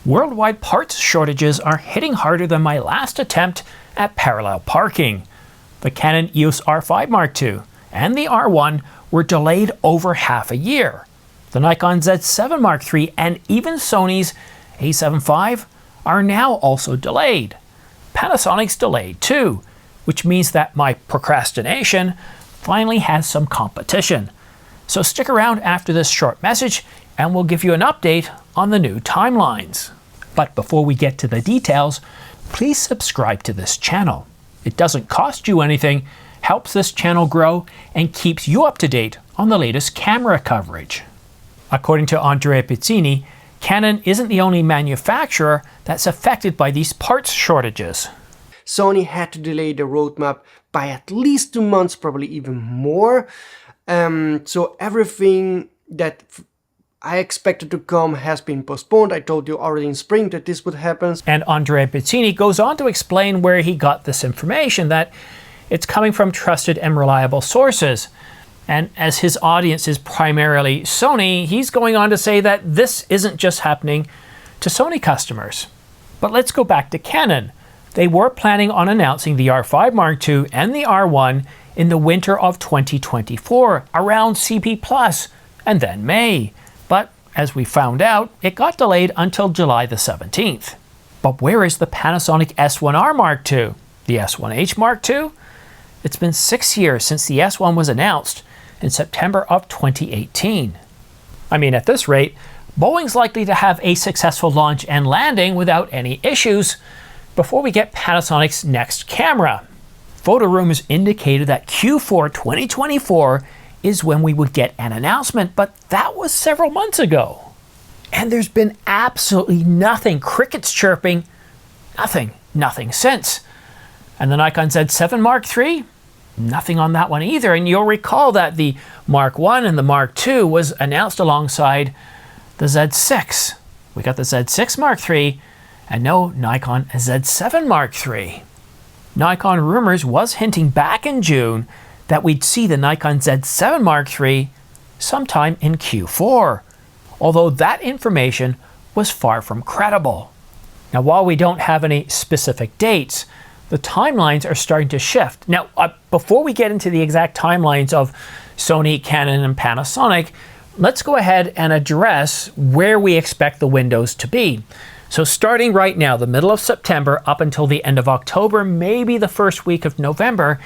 Worldwide parts shortages are hitting harder than my last attempt at parallel parking. The Canon EOS R5 Mark II and the R1 were delayed over half a year. The Nikon Z7 Mark III and even Sony's A7 IV are now also delayed. Panasonic's delayed too, which means that my procrastination finally has some competition. So stick around after this short message and we'll give you an update on the new timelines. But before we get to the details, please subscribe to this channel. It doesn't cost you anything, helps this channel grow, and keeps you up to date on the latest camera coverage. According to Andrea Pizzini, Canon isn't the only manufacturer that's affected by these parts shortages. Sony had to delay the roadmap by at least 2 months, probably even more. So everything that I expected to come has been postponed. I told you already in spring that this would happen. And Andrea Pizzini goes on to explain where he got this information, that it's coming from trusted and reliable sources. And as his audience is primarily Sony, he's going on to say that this isn't just happening to Sony customers. But let's go back to Canon. They were planning on announcing the R5 Mark II and the R1 in the winter of 2024, around CP+, and then May. But as we found out, it got delayed until July the 17th. But where is the Panasonic S1R Mark II? The S1H Mark II? It's been 6 years since the S1 was announced in September of 2018. I mean, at this rate, Boeing's likely to have a successful launch and landing without any issues before we get Panasonic's next camera. Photo rumors indicated that Q4 2024 is when we would get an announcement, but that was several months ago. And there's been absolutely nothing, crickets chirping, nothing since. And the Nikon Z7 Mark III, nothing on that one either. And you'll recall that the Mark I and the Mark II was announced alongside the Z6. We got the Z6 Mark III and no Nikon Z7 Mark III. Nikon Rumors was hinting back in June that we'd see the Nikon Z7 Mark III sometime in Q4, although that information was far from credible. Now, while we don't have any specific dates, the timelines are starting to shift. Now, before we get into the exact timelines of Sony, Canon, and Panasonic, let's go ahead and address where we expect the windows to be. So starting right now, the middle of September up until the end of October, maybe the first week of November,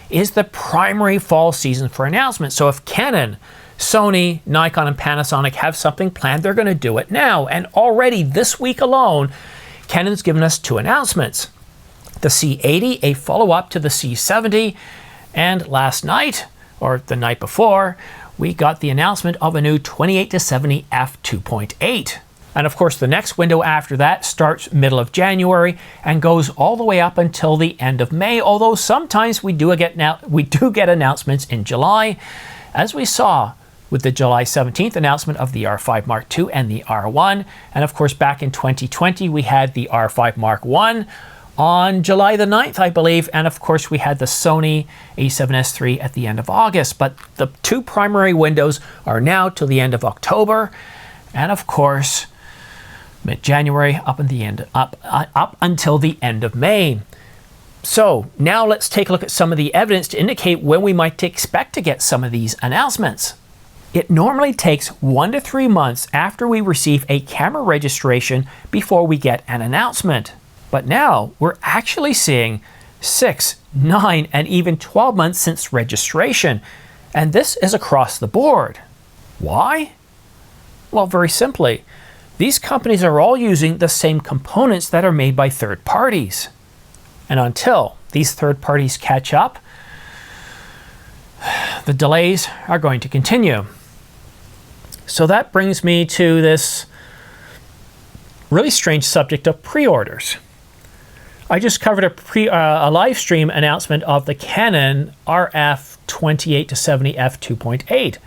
is the primary fall season for announcements. So if Canon, Sony, Nikon, and Panasonic have something planned, they're going to do it now. And already this week alone, Canon's given us 2 announcements. The C80, a follow-up to the C70, and last night, or the night before, we got the announcement of a new 28-70 f2.8. And of course, the next window after that starts middle of January and goes all the way up until the end of May, although sometimes we do get announcements in July, as we saw with the July 17th announcement of the R5 Mark II and the R1. And of course, back in 2020, we had the R5 Mark I on July the 9th, I believe. And of course, we had the Sony A7S III at the end of August. But the 2 primary windows are now till the end of October. And of course, mid-January up until the end of May. So now let's take a look at some of the evidence to indicate when we might expect to get some of these announcements. It normally takes 1 to 3 months after we receive a camera registration before we get an announcement. But now we're actually seeing 6, 9, and even 12 months since registration. And this is across the board. Why? Well, very simply, these companies are all using the same components that are made by third parties. And until these third parties catch up, the delays are going to continue. So that brings me to this really strange subject of pre-orders. I just covered a live stream announcement of the Canon RF 28-70 f2.8.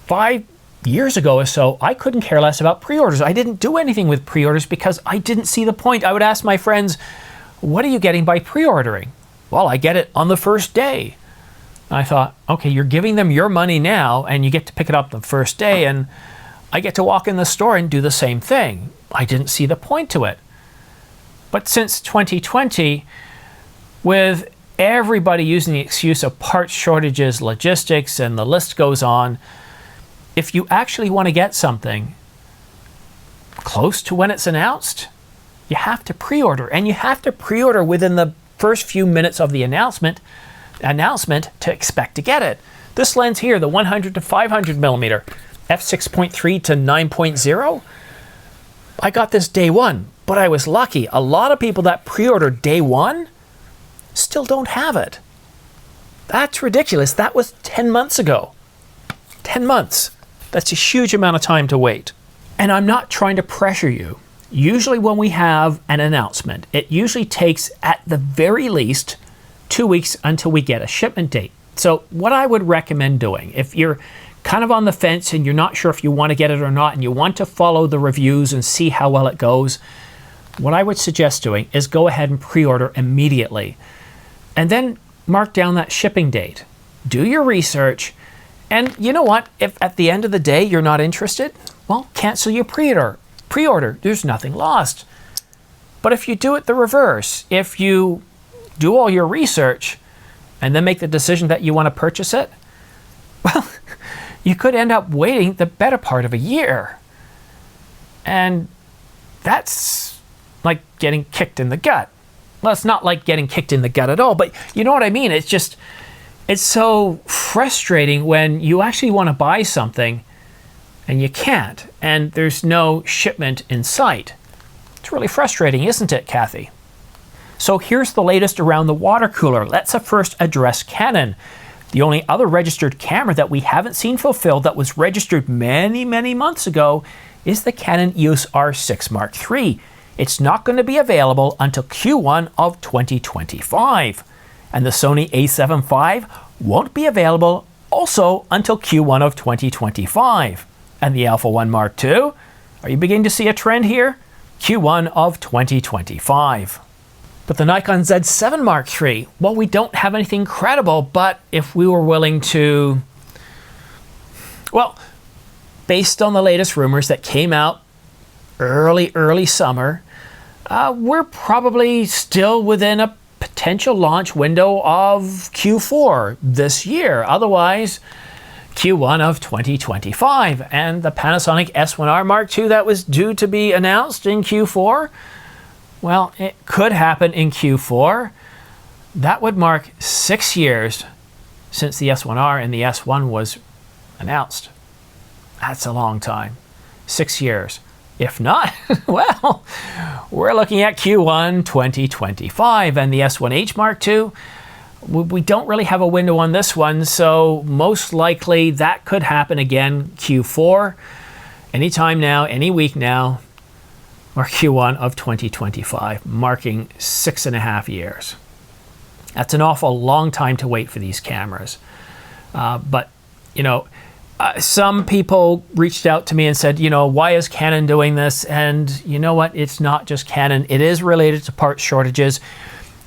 5 years ago or so, I couldn't care less about pre-orders. I didn't do anything with pre-orders because I didn't see the point. I would ask my friends, what are you getting by pre-ordering? Well, I get it on the first day. I thought, okay, you're giving them your money now and you get to pick it up the first day, and I get to walk in the store and do the same thing. I didn't see the point to it. But since 2020, with everybody using the excuse of parts shortages, logistics, and the list goes on, if you actually want to get something close to when it's announced, you have to pre-order, and you have to pre-order within the first few minutes of the announcement to expect to get it. This lens here, the 100 to 500 millimeter, f6.3 to 9.0, I got this day one, but I was lucky. A lot of people that pre-ordered day one still don't have it. That's ridiculous. That was 10 months ago. 10 months. That's a huge amount of time to wait. And I'm not trying to pressure you. Usually when we have an announcement, it usually takes at the very least 2 weeks until we get a shipment date. So what I would recommend doing, if you're kind of on the fence and you're not sure if you want to get it or not, and you want to follow the reviews and see how well it goes, what I would suggest doing is go ahead and pre-order immediately. And then mark down that shipping date. Do your research. And you know what? If at the end of the day you're not interested, well, cancel your pre-order. There's nothing lost. But if you do it the reverse, if you do all your research and then make the decision that you want to purchase it, well, you could end up waiting the better part of a year. And that's like getting kicked in the gut. Well, it's not like getting kicked in the gut at all, but you know what I mean? It's just, it's so frustrating when you actually want to buy something and you can't, and there's no shipment in sight. It's really frustrating, isn't it, Kathy? So here's the latest around the water cooler. Let's first address Canon. The only other registered camera that we haven't seen fulfilled that was registered many, many months ago is the Canon EOS R6 Mark III. It's not going to be available until Q1 of 2025. And the Sony a7 IV won't be available also until Q1 of 2025. And the Alpha 1 Mark II, are you beginning to see a trend here? Q1 of 2025. But the Nikon Z7 Mark III, well, we don't have anything credible, but if we were willing to, well, based on the latest rumors that came out early summer, we're probably still within a potential launch window of Q4 this year. Otherwise, Q1 of 2025. And the Panasonic S1R Mark II that was due to be announced in Q4, well, it could happen in Q4. That would mark 6 years since the S1R and the S1 was announced. That's a long time. 6 years. If not, well, we're looking at Q1 2025. And the S1H Mark II, we don't really have a window on this one, so most likely that could happen again Q4, anytime now, any week now, or Q1 of 2025, marking 6.5 years. That's an awful long time to wait for these cameras. But, you know, some people reached out to me and said, you know, why is Canon doing this? And you know what? It's not just Canon. It is related to part shortages.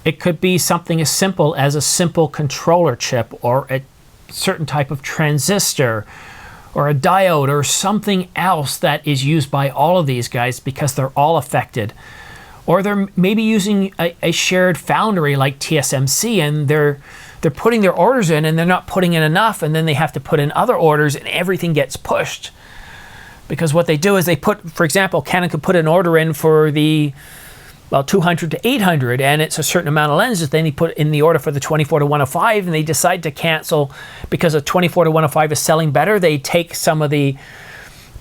It could be something as simple as a simple controller chip or a certain type of transistor or a diode or something else that is used by all of these guys because they're all affected. Or they're maybe using a shared foundry like TSMC, and they're putting their orders in and they're not putting in enough, and then they have to put in other orders and everything gets pushed. Because what they do is they put, for example, Canon could put an order in for the 200 to 800, and it's a certain amount of lenses. Then they put in the order for the 24 to 105, and they decide to cancel because the 24 to 105 is selling better. They take some of the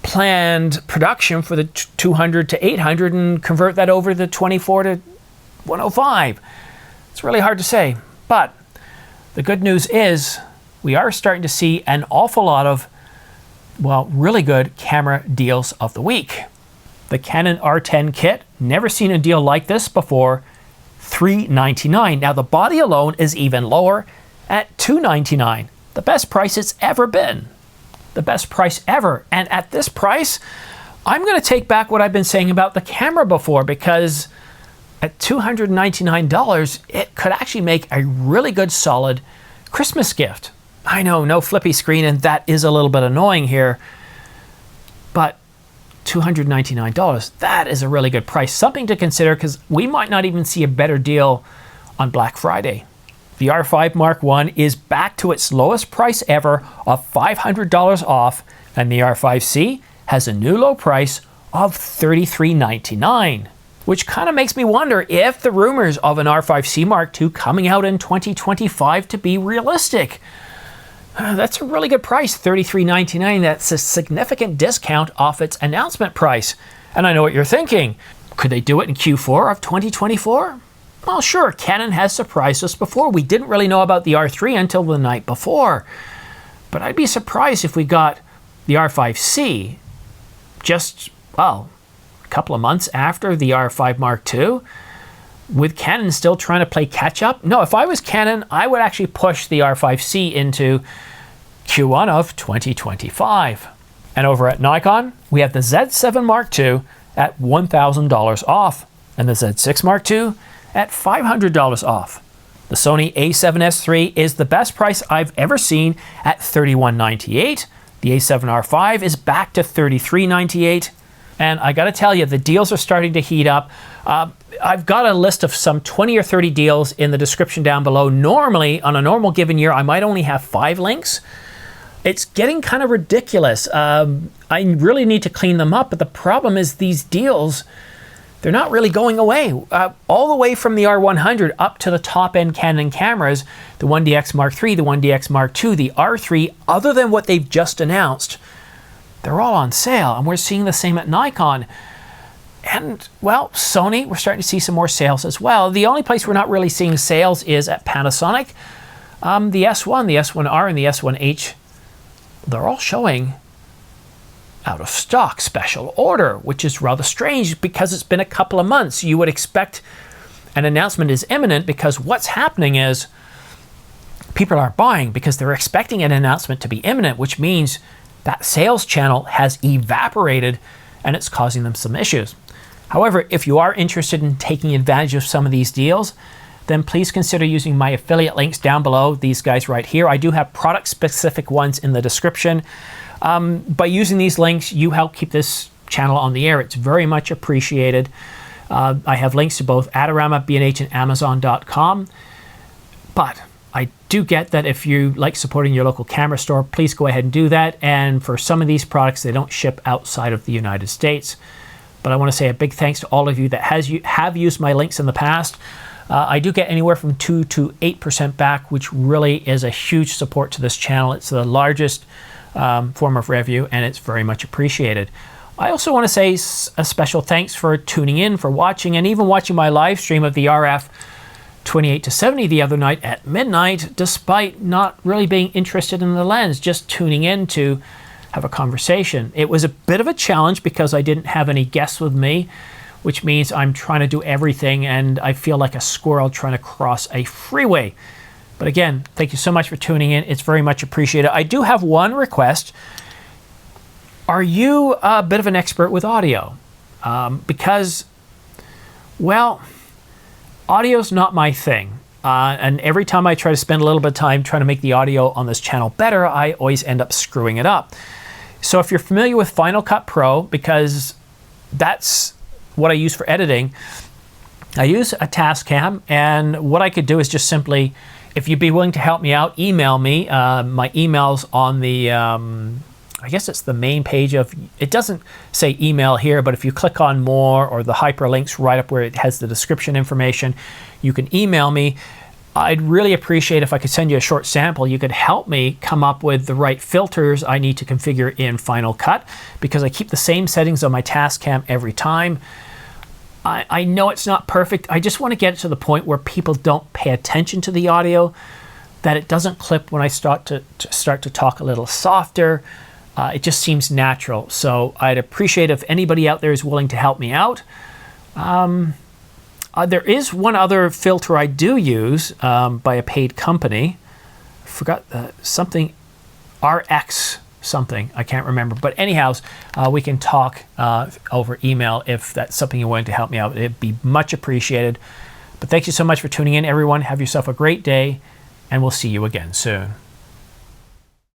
planned production for the 200 to 800 and convert that over to the 24 to 105. It's really hard to say, but the good news is we are starting to see an awful lot of, well, really good camera deals of the week. The Canon R10 kit, never seen a deal like this before, $399. Now the body alone is even lower at $299. The best price it's ever been. The best price ever. And at this price, I'm going to take back what I've been saying about the camera before, because at $299, it could actually make a really good solid Christmas gift. I know, no flippy screen, and that is a little bit annoying here, but $299. That is a really good price. Something to consider, because we might not even see a better deal on Black Friday. The R5 Mark I is back to its lowest price ever of $500 off, and the R5C has a new low price of $33.99, which kind of makes me wonder if the rumors of an R5C Mark II coming out in 2025 to be realistic. That's a really good price, $33.99. That's a significant discount off its announcement price. And I know what you're thinking. Could they do it in Q4 of 2024? Well, sure, Canon has surprised us before. We didn't really know about the R3 until the night before. But I'd be surprised if we got the R5C just, well, a couple of months after the R5 Mark II, with Canon still trying to play catch up. No, if I was Canon, I would actually push the R5C into Q1 of 2025. And over at Nikon, we have the Z7 Mark II at $1,000 off, and the Z6 Mark II at $500 off. The Sony a7S III is the best price I've ever seen at $31.98. The a7R5 is back to $33.98. And I gotta tell you, the deals are starting to heat up. I've got a list of some 20 or 30 deals in the description down below. Normally, on a normal given year, I might only have 5 links. It's getting kind of ridiculous. I really need to clean them up, but the problem is these deals, they're not really going away. All the way from the R100 up to the top-end Canon cameras, the 1DX Mark III, the 1DX Mark II, the R3, other than what they've just announced, they're all on sale, and we're seeing the same at Nikon. And, well, Sony, we're starting to see some more sales as well. The only place we're not really seeing sales is at Panasonic. The S1, the S1R, and the S1H, they're all showing out of stock, special order, which is rather strange because it's been a couple of months. You would expect an announcement is imminent, because what's happening is people aren't buying because they're expecting an announcement to be imminent, which means that sales channel has evaporated and it's causing them some issues. However, if you are interested in taking advantage of some of these deals, then please consider using my affiliate links down below, these guys right here. I do have product-specific ones in the description. By using these links, you help keep this channel on the air. It's very much appreciated. I have links to both Adorama, B&H, and Amazon.com. But I do get that if you like supporting your local camera store, please go ahead and do that. And for some of these products, they don't ship outside of the United States. But I want to say a big thanks to all of you that have used my links in the past. I do get anywhere from 2 to 8% back, which really is a huge support to this channel. It's the largest form of revenue, and it's very much appreciated. I also want to say a special thanks for tuning in, for watching, and even watching my live stream of the RF 28-70 the other night at midnight, despite not really being interested in the lens, just tuning in to have a conversation. It was a bit of a challenge because I didn't have any guests with me, which means I'm trying to do everything, and I feel like a squirrel trying to cross a freeway. But again, thank you so much for tuning in. It's very much appreciated. I do have one request. Are you a bit of an expert with audio? Because, well, audio's not my thing. And every time I try to spend a little bit of time trying to make the audio on this channel better, I always end up screwing it up. So if you're familiar with Final Cut Pro, because that's what I use for editing, I use a Tascam, and what I could do is just simply, if you'd be willing to help me out, email me. My email's on the, I guess it's the main page of, it doesn't say email here, but if you click on more or the hyperlinks right up where it has the description information, you can email me. I'd really appreciate if I could send you a short sample. You could help me come up with the right filters I need to configure in Final Cut, because I keep the same settings on my Tascam every time. I know it's not perfect. I just want to get it to the point where people don't pay attention to the audio, that it doesn't clip when I start to talk a little softer. It just seems natural. So I'd appreciate if anybody out there is willing to help me out. There is one other filter I do use by a paid company. I forgot something, RX something, I can't remember. But anyhow, we can talk over email if that's something you're willing to help me out. It'd be much appreciated. But thank you so much for tuning in, everyone. Have yourself a great day, and we'll see you again soon.